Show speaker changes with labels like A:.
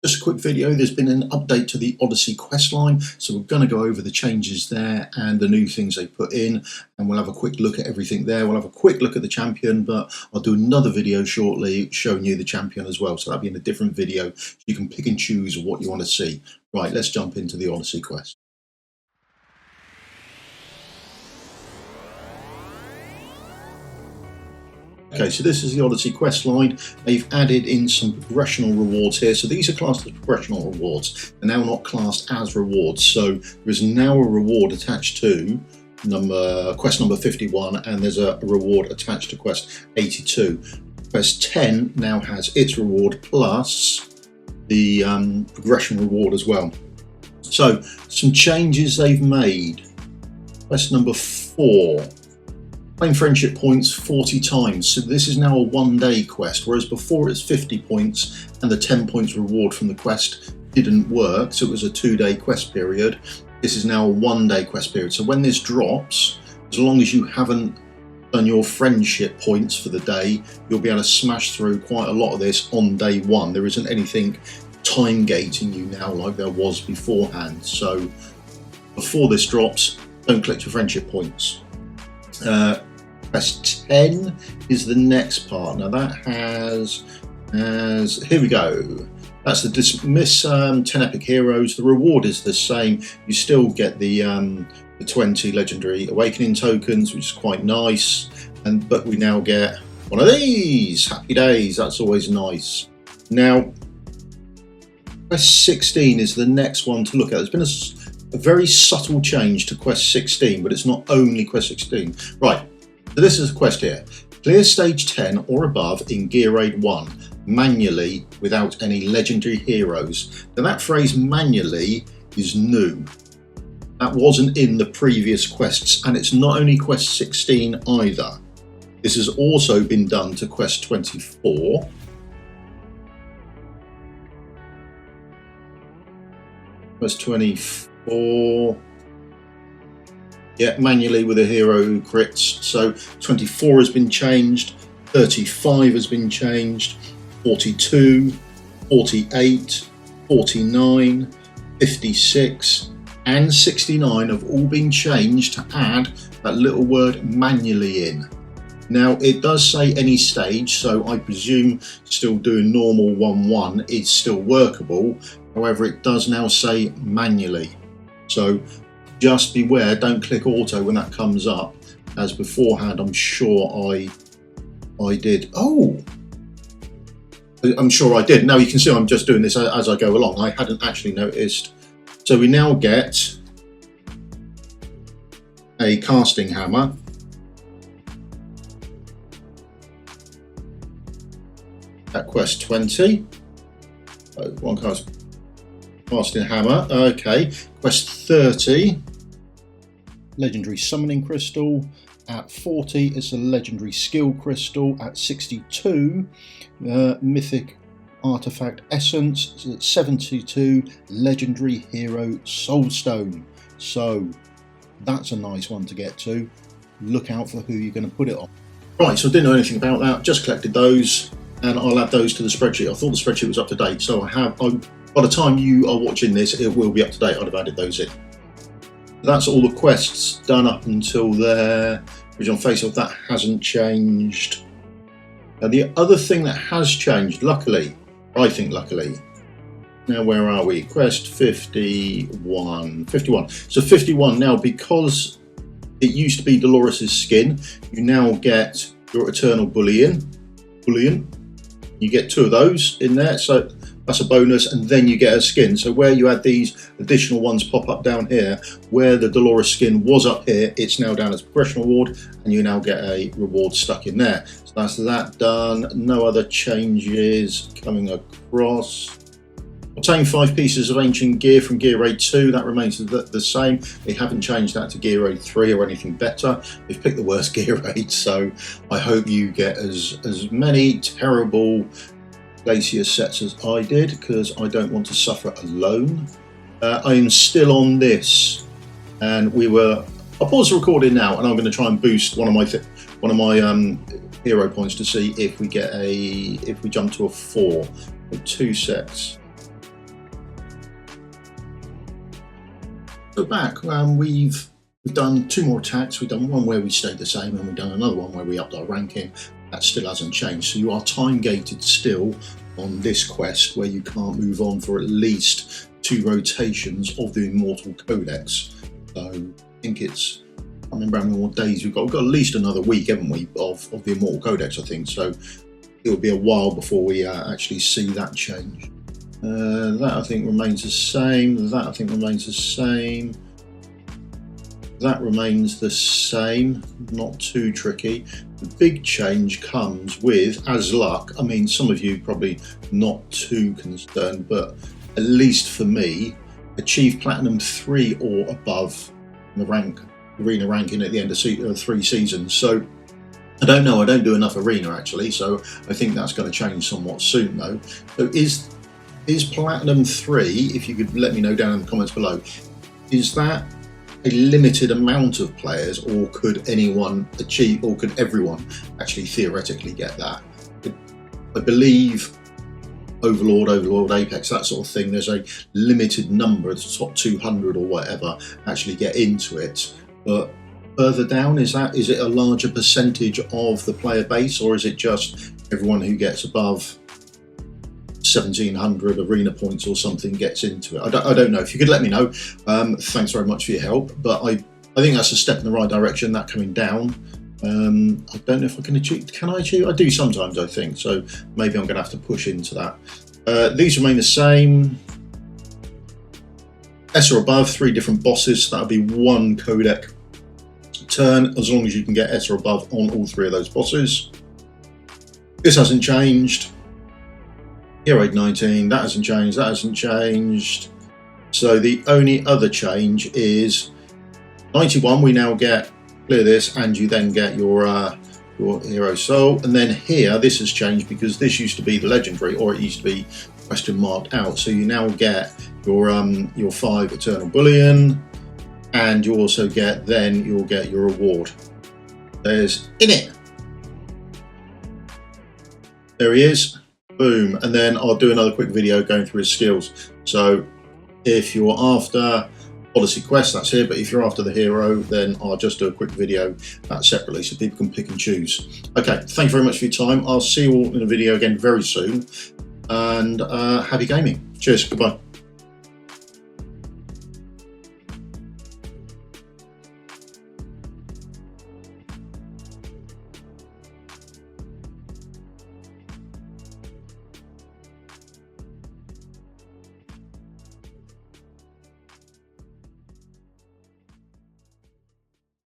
A: Just a quick video. There's been an update to the Odyssey Questline, so we're going to go over the changes there and the new things they put in, and we'll have a quick look at everything there. We'll have a quick look at the champion, but I'll do another video shortly showing you the champion as well, so that'll be in a different video. You can pick and choose what you want to see. Right, let's jump into the Odyssey quest. Okay, so this is the Odyssey Questline. They've added in some progressional rewards here. So these are classed as progressional rewards. They're now not classed as rewards. So there is now a reward attached to quest number 51, and there's a reward attached to quest 82. Quest 10 now has its reward plus the progression reward as well. So some changes they've made. Quest number 4. Claim friendship points 40 times, so this is now a one-day quest, whereas before it's 50 points and the 10 points reward from the quest didn't work, so it was a 2-day quest period. This is now a one-day quest period, so when this drops, as long as you haven't done your friendship points for the day, you'll be able to smash through quite a lot of this on day one. There isn't anything time gating you now like there was beforehand, so before this drops, don't collect your friendship points. Quest 10 is the next part. Now that has here we go. That's the dismiss 10 epic heroes. The reward is the same. You still get the 20 legendary awakening tokens, which is quite nice. But we now get one of these. Happy days. That's always nice. Now, quest 16 is the next one to look at. There's been a very subtle change to quest 16, but it's not only quest 16. Right, so this is a quest here. Clear stage 10 or above in gear raid 1 manually without any legendary heroes. Now that phrase manually is new. That wasn't in the previous quests, and it's not only quest 16 either. This has also been done to quest 24. Quest 24. Yeah, manually with a hero who crits. So 24 has been changed, 35 has been changed, 42, 48, 49, 56 and 69 have all been changed to add that little word manually in. Now it does say any stage, so I presume still doing normal 1-1 is still workable. However, it does now say manually. So just beware, don't click auto when that comes up, as beforehand I'm sure I did. Oh, I'm sure I did. Now you can see I'm just doing this as I go along. I hadn't actually noticed. So we now get a casting hammer. At quest 20. One casting hammer. Okay. Quest 30. Legendary summoning crystal. At 40 it's a legendary skill crystal. At 62 mythic artifact essence. At 72 legendary hero soulstone. So that's a nice one to get to. Look out for who you're going to put it on. Right, so I didn't know anything about that, just collected those, and I'll add those to the spreadsheet. I thought the spreadsheet was up to date, so by the time you are watching this, it will be up to date. I'd have added those in. That's all the quests done up until there. Original face-off, that hasn't changed. Now the other thing that has changed, luckily, I think luckily, now where are we? Quest 51. So 51 now, because it used to be Dolores' skin, you now get your Eternal Bullion. You get 2 of those in there, so that's a bonus, and then you get a skin. So where you had these additional ones pop up down here, where the Dolores skin was up here, it's now down as progression reward, and you now get a reward stuck in there. So that's that done. No other changes coming across. Obtain 5 pieces of ancient gear from gear raid 2. That remains the same. They haven't changed that to gear raid 3 or anything better. They've picked the worst gear raid, so I hope you get as many terrible Glacier sets as I did, because I don't want to suffer alone. I am still on this, and I'll pause the recording now, and I'm going to try and boost one of my hero points to see if we jump to a 4 with 2 sets. So back, we've done 2 more attacks. We've done one where we stayed the same, and we've done another one where we upped our ranking. That still hasn't changed. So you are time gated still on this quest, where you can't move on for at least 2 rotations of the Immortal Codex. So I think it's, I can't remember how many more days we've got. We've got at least another week, haven't we, of the Immortal Codex, I think. So it'll be a while before we actually see that change. That I think remains the same. That I think remains the same. That remains the same. Not too tricky. The big change comes with, as luck, I mean, some of you probably not too concerned, but at least for me, achieve Platinum 3 or above in the arena ranking at the end of 3 seasons. So I don't know, I don't do enough arena actually, so I think that's going to change somewhat soon though. So is Platinum 3, if you could let me know down in the comments below, is that a limited amount of players, or could anyone achieve, or could everyone actually theoretically get that? I believe Overlord, Apex, that sort of thing, there's a limited number, the top 200 or whatever, actually get into it. But further down, is it a larger percentage of the player base, or is it just everyone who gets above 1700 arena points or something gets into it? I don't know. If you could let me know. Thanks very much for your help, but I think that's a step in the right direction, that coming down. I don't know if I can achieve. Can I achieve? I do sometimes, I think, so maybe I'm going to have to push into that. These remain the same. S or above, 3 different bosses, so that'll be 1 codec turn, as long as you can get S or above on all 3 of those bosses. This hasn't changed. Hero Aid 19, that hasn't changed, that hasn't changed. So the only other change is 91, we now get, clear this, and you then get your hero soul. And then here, this has changed because this used to be the legendary, or it used to be question marked out. So you now get your 5 eternal bullion, and you also get, then you'll get your reward. There's in it. There he is. Boom. And then I'll do another quick video going through his skills. So if you're after Odyssey Quest, that's here, but if you're after the hero, then I'll just do a quick video separately so people can pick and choose. Okay, thank you very much for your time. I'll see you all in a video again very soon, and happy gaming. Cheers, goodbye.